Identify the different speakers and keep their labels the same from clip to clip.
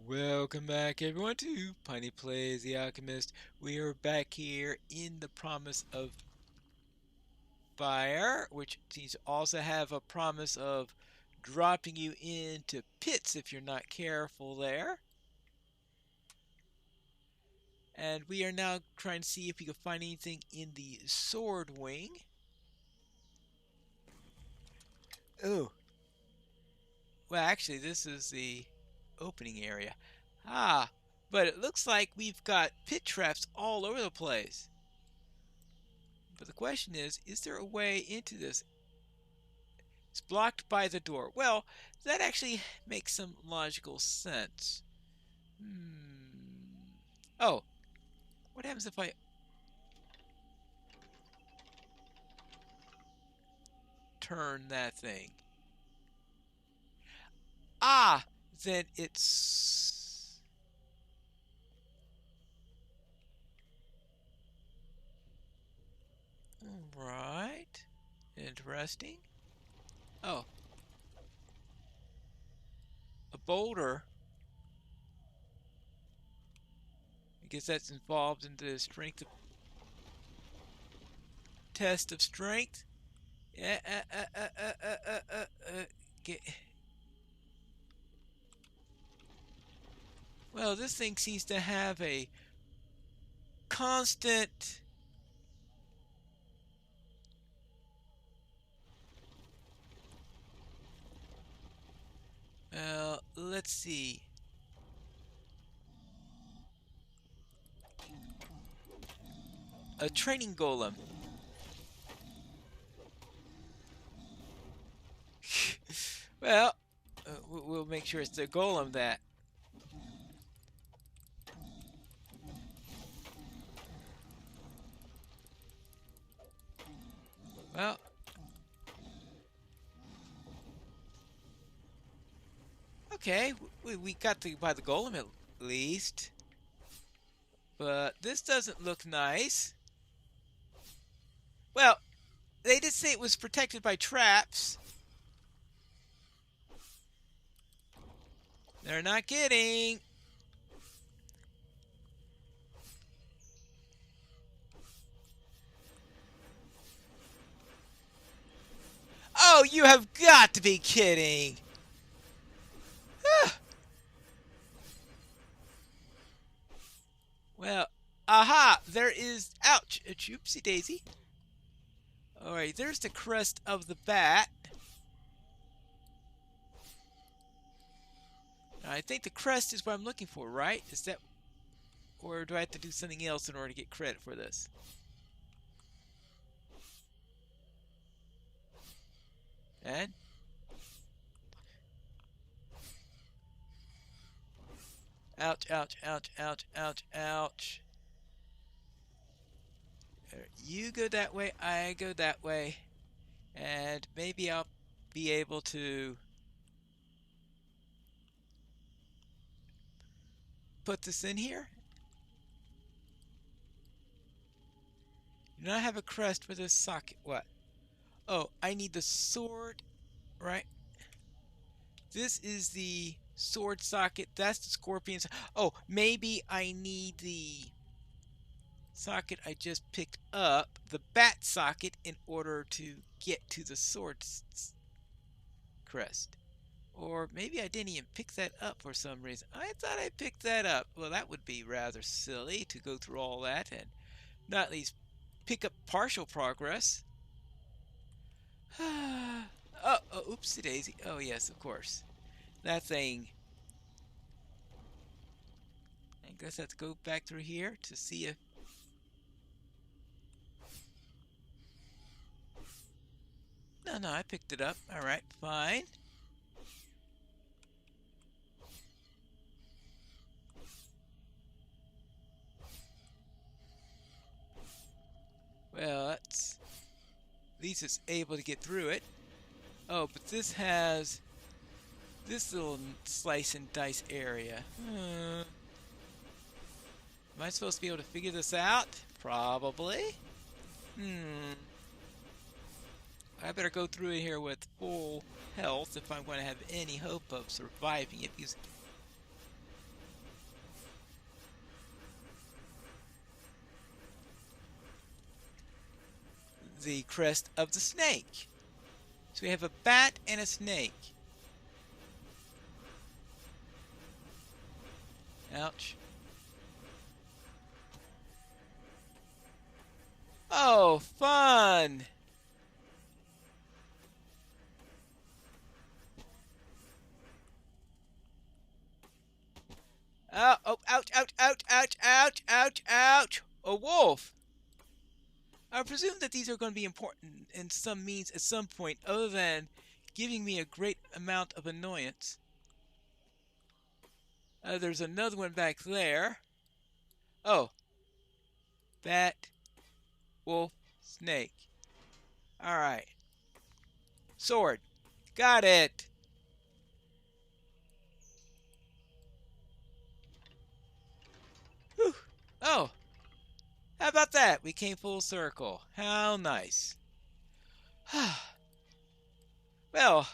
Speaker 1: Welcome back everyone to Piney Plays the Alchemist. We are back here in the promise of fire, which seems to also have a promise of dropping you into pits if you're not careful there. And we are now trying to see if we can find anything in the sword wing. Oh, well actually this is the opening area. But it looks like we've got pit traps all over the place. But the question is there a way into this? It's blocked by the door. Well, that actually makes some logical sense. Oh, what happens if I turn that thing? Ah, then it's... Right. Interesting. Oh, a boulder. I guess that's involved in the strength of test of strength. Yeah. Get... Well, this thing seems to have a constant. Well, let's see. A training golem. Well, we'll make sure it's the golem that. Well, okay, we got by the golem at least. But this doesn't look nice. Well, they did say it was protected by traps. They're not kidding. Oh, you have got to be kidding. Well, aha, there is, ouch, a oopsie daisy. Alright, there's the crest of the bat. Now, I think the crest is what I'm looking for, right? Is that, or do I have to do something else in order to get credit for this? And? Ouch, ouch, ouch, ouch, ouch, ouch. You go that way, I go that way. And maybe I'll be able to put this in here. Do not have a crest for this socket. What? Oh, I need the sword, right? This is the sword socket. That's the scorpion. Oh, maybe I need the socket I just picked up, the bat socket, in order to get to the sword crest. Or maybe I didn't even pick that up for some reason. I thought I picked that up. Well, that would be rather silly to go through all that and not at least pick up partial progress. Oh, oopsie daisy. Oh, yes, of course. That thing. I guess I have to go back through here to see if... No, I picked it up. Alright, fine. Well, at least it's able to get through it. Oh, but this has this little slice and dice area. Am I supposed to be able to figure this out? Probably. I better go through here with full health if I'm going to have any hope of surviving it. Because the crest of the snake. So we have a bat and a snake. Ouch. Oh, fun! Oh, oh, ouch, ouch, ouch, ouch, ouch, ouch, ouch! A wolf! I presume that these are going to be important in some means at some point, other than giving me a great amount of annoyance. There's another one back there. Oh, bat, wolf, snake. Alright. Sword. Got it! Whew. Oh, how about that? We came full circle. How nice. Well,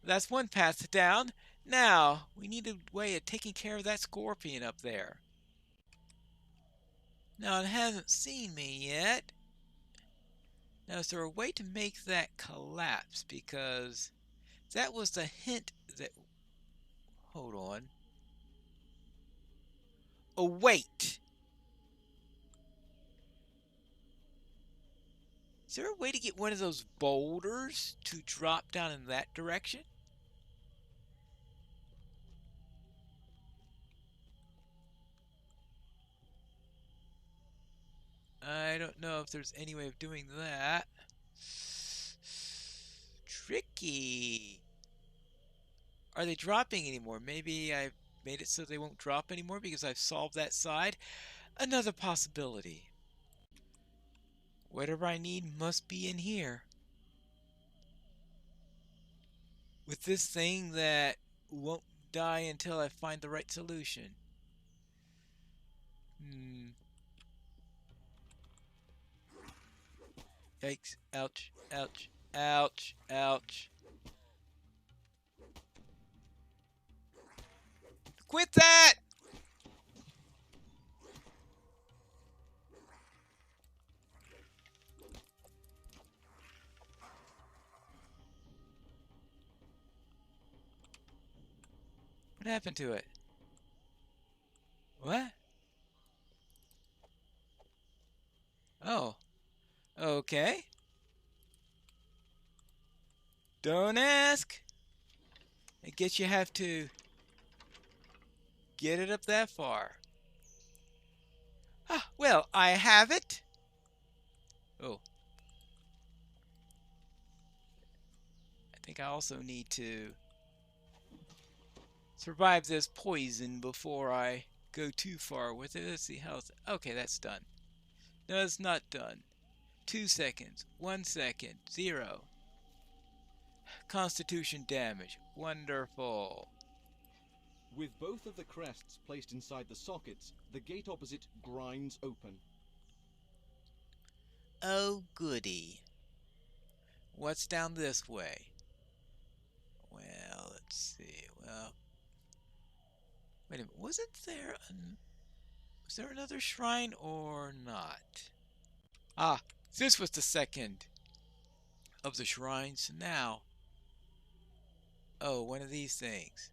Speaker 1: that's one path down. Now, we need a way of taking care of that scorpion up there. Now, it hasn't seen me yet. Now, is there a way to make that collapse? Because that was the hint that... Hold on. Oh, wait! Is there a way to get one of those boulders to drop down in that direction? I don't know if there's any way of doing that. Tricky. Are they dropping anymore? Maybe I've made it so they won't drop anymore because I've solved that side. Another possibility. Whatever I need must be in here. With this thing that won't die until I find the right solution. Yikes. Ouch. Ouch. Ouch. Ouch. Quit that! What happened to it? What? Oh. Okay. Don't ask. I guess you have to get it up that far. Ah, well, I have it. Oh. I think I also need to survive this poison before I go too far with it. Let's see how it's... Okay, that's done. No, it's not done. 2 seconds. 1 second. 0. Constitution damage. Wonderful.
Speaker 2: With both of the crests placed inside the sockets, the gate opposite grinds open.
Speaker 1: Oh, goody. What's down this way? Well, let's see. Well, wait a minute. Was there another shrine or not? Ah, this was the second of the shrines. Now, oh, one of these things.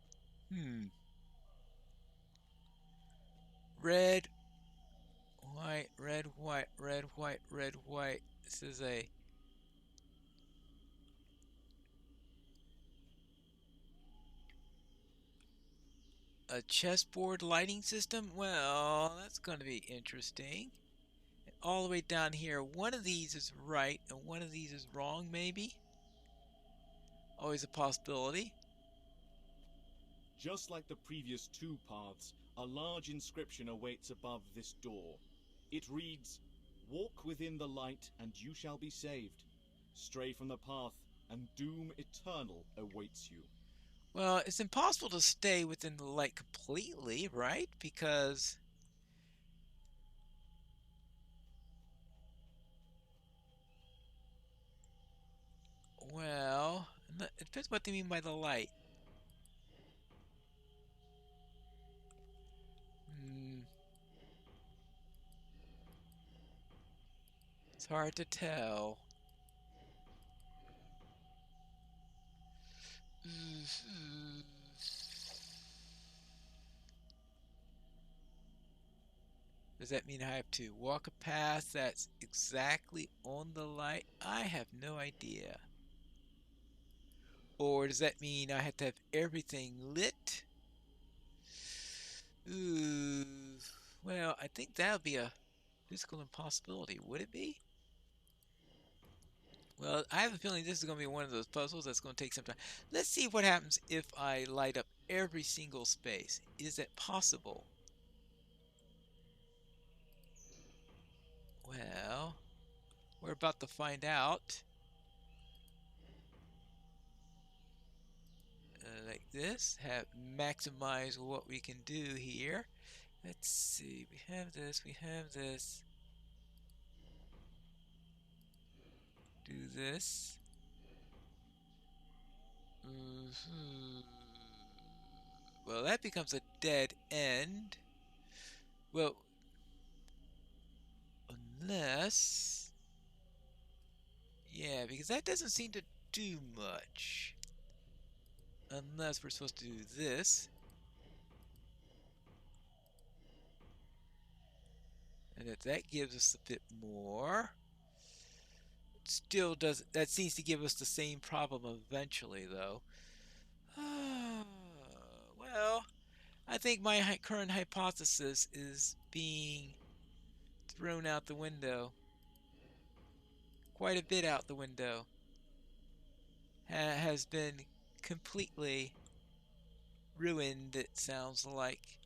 Speaker 1: Red, white, red, white, red, white, red, white. This is a chessboard lighting system. Well, that's going to be interesting. And all the way down here, one of these is right and one of these is wrong, maybe. Always a possibility.
Speaker 2: Just like the previous 2 paths, a large inscription awaits above this door. It reads, "Walk within the light and you shall be saved. Stray from the path and doom eternal awaits you."
Speaker 1: Well, it's impossible to stay within the light completely, right? Because... Well, it depends what they mean by the light. It's hard to tell. Does that mean I have to walk a path that's exactly on the light? I have no idea. Or does that mean I have to have everything lit? Ooh, well, I think that would be a physical impossibility. Would it be? Well, I have a feeling this is going to be one of those puzzles that's going to take some time. Let's see what happens if I light up every single space. Is that possible? Well, we're about to find out. Like this, have maximize what we can do here. Let's see, we have this, we have this. Do this. Well, that becomes a dead end. Well, unless... Yeah, because that doesn't seem to do much. Unless we're supposed to do this. And if that gives us a bit more. Still does that seems to give us the same problem eventually, though. Well, I think my current hypothesis is being thrown out the window. Quite a bit out the window. Has been completely ruined, it sounds like.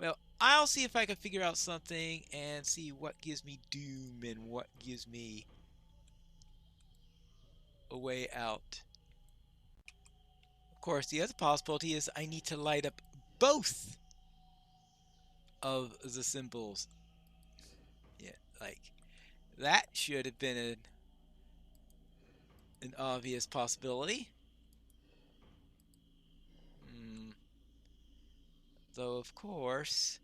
Speaker 1: Well, I'll see if I can figure out something and see what gives me doom and what gives me a way out. Of course, the other possibility is I need to light up both of the symbols. Yeah, like that should have been an obvious possibility. Though, of course,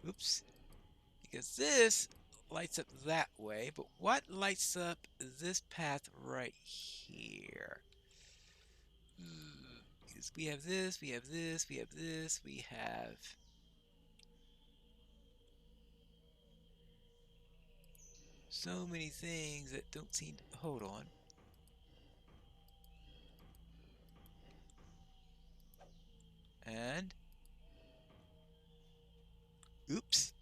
Speaker 1: oops, because this lights up that way, but what lights up this path right here? Because we have this, we have this, we have this, we have... so many things that don't seem to... hold on. And... oops.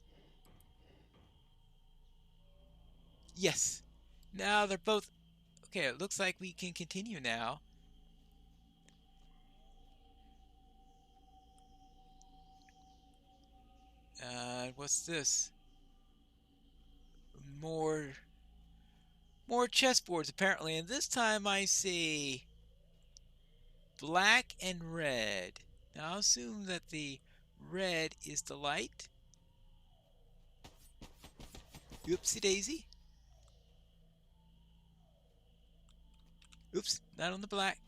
Speaker 1: Yes. Now they're both... okay, it looks like we can continue now. What's this? More chessboards apparently, and this time I see black and red. Now I'll assume that the red is the light. Oopsie daisy. Oops, not on the black.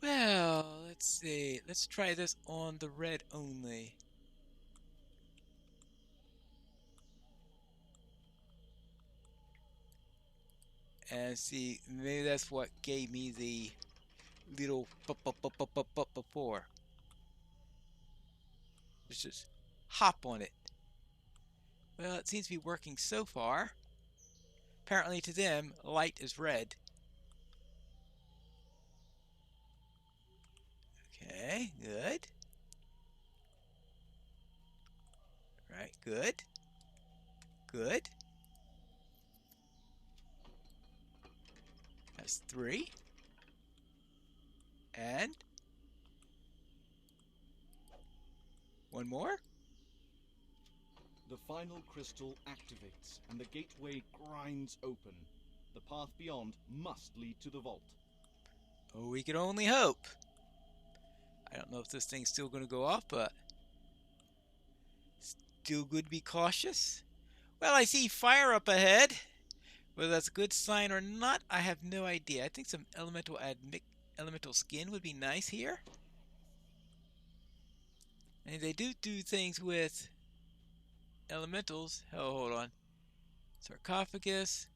Speaker 1: Well, let's see. Let's try this on the red only. And see, maybe that's what gave me the little before. Let's just hop on it. Well, it seems to be working so far. Apparently to them, light is red. Okay, good. Right, good. Good. That's 3. And 1 more.
Speaker 2: The final crystal activates, and the gateway grinds open. The path beyond must lead to the vault.
Speaker 1: Oh, we could only hope. I don't know if this thing's still going to go off, but still good to be cautious. Well, I see fire up ahead. Whether that's a good sign or not, I have no idea. I think some elemental skin would be nice here. And they do things with elementals. Oh, hold on. Sarcophagus.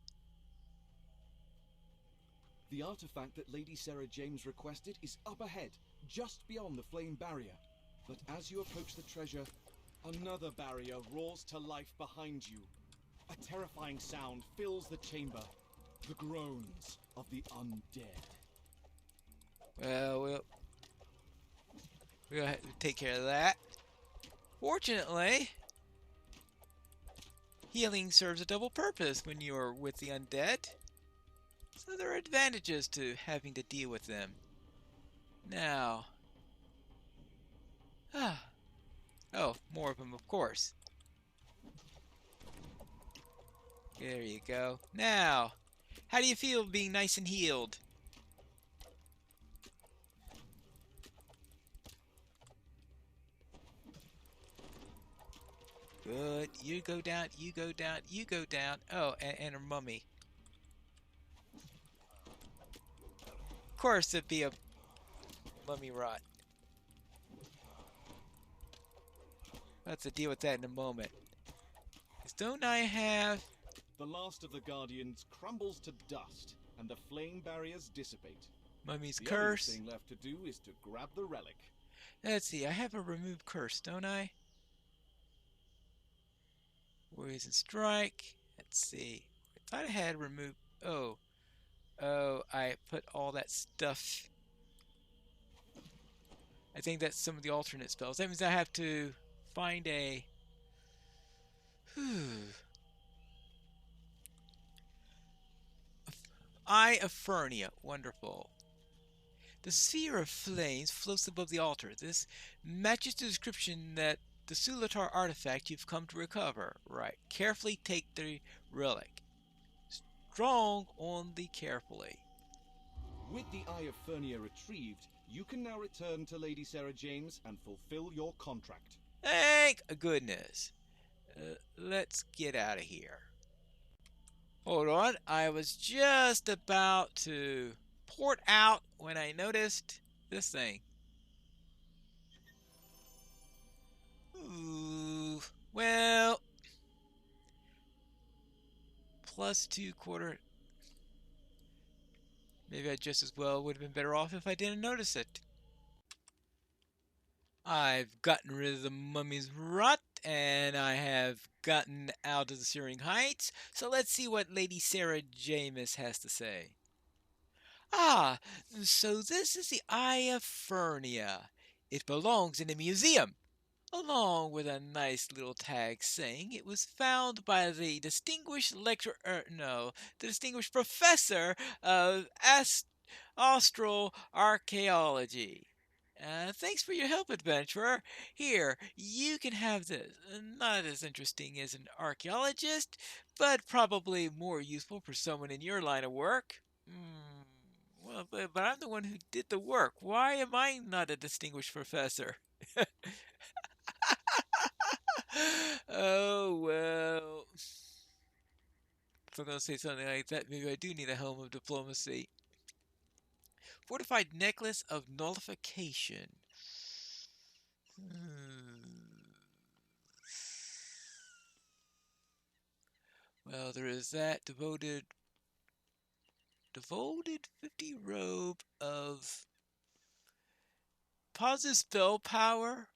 Speaker 2: The artifact that Lady Sarah James requested is up ahead, just beyond the flame barrier. But as you approach the treasure, another barrier roars to life behind you. A terrifying sound fills the chamber. The groans of the undead.
Speaker 1: Well, we'll take care of that. Fortunately, healing serves a double purpose when you are with the undead. So there are advantages to having to deal with them. Now, oh, more of them, of course. There you go. Now, how do you feel being nice and healed? Good. You go down, you go down, you go down. Oh, and a mummy. Of course, it'd be a mummy rot. Let's deal with that in a moment. Don't I have...
Speaker 2: The last of the Guardians crumbles to dust, and the flame barriers dissipate.
Speaker 1: Mummy's
Speaker 2: The
Speaker 1: curse?
Speaker 2: only thing left to do is to grab the relic.
Speaker 1: Let's see, I have a remove curse, don't I? Poison strike. Let's see. I thought I had remove... Oh. Oh, I put all that stuff... I think that's some of the alternate spells. That means I have to find a... Eye of Fernia. Wonderful. The sphere of flames floats above the altar. This matches the description that the Sulatar artifact you've come to recover. Right. Carefully take the relic. Strong on the carefully.
Speaker 2: With the Eye of Fernia retrieved, you can now return to Lady Sarah James and fulfill your contract.
Speaker 1: Thank goodness. Let's get out of here. Hold on. I was just about to port out when I noticed this thing. Ooh. Well. +2 quarter. Maybe I just as well would have been better off if I didn't notice it. I've gotten rid of the mummy's rot, and I have gotten out of the Searing Heights, so let's see what Lady Sarah James has to say. Ah, so this is the Eye of Fernia. It belongs in a museum, along with a nice little tag saying it was found by the distinguished the distinguished professor of austral archaeology. Thanks for your help, adventurer. Here, you can have this. Not as interesting as an archaeologist, but probably more useful for someone in your line of work. Well, but I'm the one who did the work. Why am I not a distinguished professor? Oh, well. If I'm going to say something like that, maybe I do need a helm of diplomacy. Fortified necklace of nullification. Well, there is that. Devoted 50 robe of positive spell power.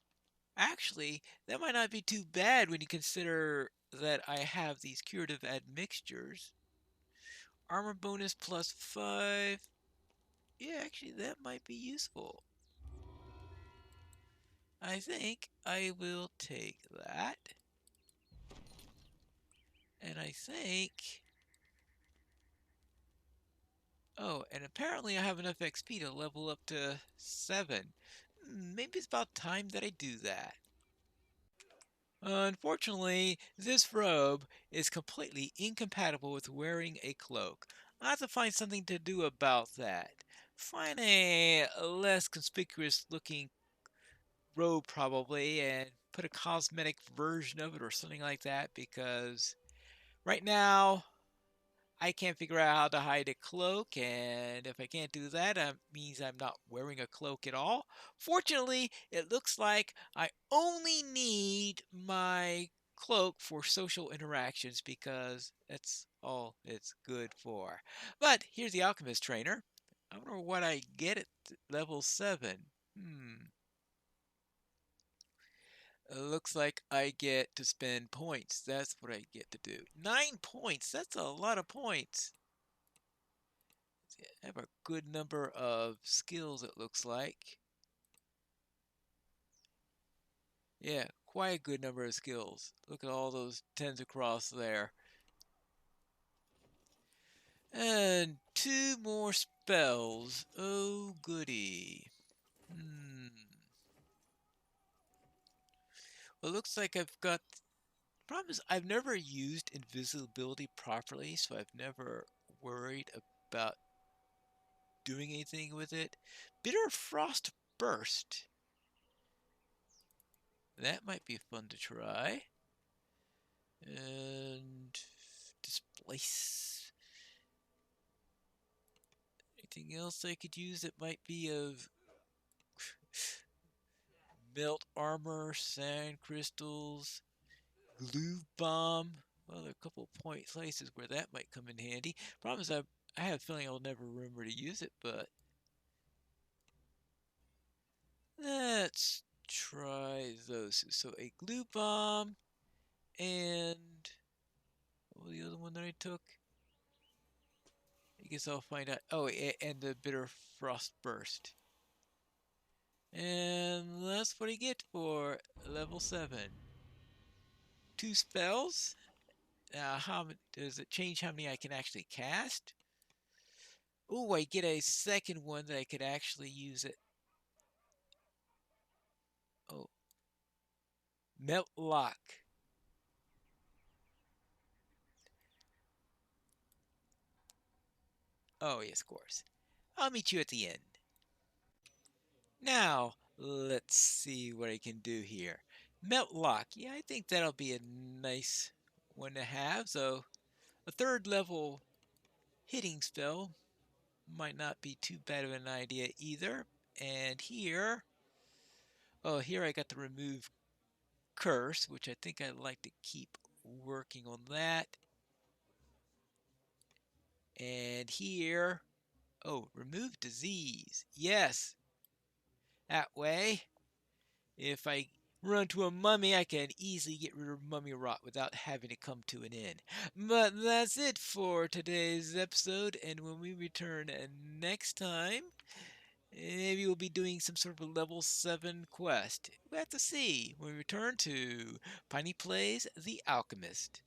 Speaker 1: Actually, that might not be too bad when you consider that I have these curative admixtures. Armor bonus +5. Yeah, actually, that might be useful. I think I will take that. And I think... Oh, and apparently I have enough XP to level up to 7. Maybe it's about time that I do that. Unfortunately, this robe is completely incompatible with wearing a cloak. I'll have to find something to do about that. Find a less conspicuous looking robe probably and put a cosmetic version of it or something like that, because right now I can't figure out how to hide a cloak, and if I can't do that, it means I'm not wearing a cloak at all. Fortunately, it looks like I only need my cloak for social interactions because that's all it's good for. But here's the Alchemist Trainer. I wonder what I get at level 7. Looks like I get to spend points. That's what I get to do. 9 points. That's a lot of points. I have a good number of skills, it looks like. Yeah, quite a good number of skills. Look at all those tens across there. And 2 more spells. Oh, goody. Well, it looks like I've got... Problem is, I've never used invisibility properly, so I've never worried about doing anything with it. Bitter Frost Burst. That might be fun to try. And displace. Anything else I could use that might be of melt armor, sand crystals, glue bomb. Well, there are a couple of places where that might come in handy. Problem is, I have a feeling I'll never remember to use it, but let's try those. So a glue bomb and what was the other one that I took? I guess I'll find out. Oh, and the bitter frost burst. And that's what I get for level 7. 2 spells. How does it change how many I can actually cast? Oh, I get a second one that I could actually use it. Oh, melt lock. Oh, yes, of course. I'll meet you at the end. Now, let's see what I can do here. Melt lock. Yeah, I think that'll be a nice one to have. So, a third level hitting spell might not be too bad of an idea either. And here, oh, here I got the remove curse, which I think I'd like to keep working on that. And here, oh, remove disease. Yes, that way, if I run to a mummy, I can easily get rid of mummy rot without having to come to an end. But that's it for today's episode, and when we return next time, maybe we'll be doing some sort of a level 7 quest. We'll have to see when we return to Piney Plays The Alchemist.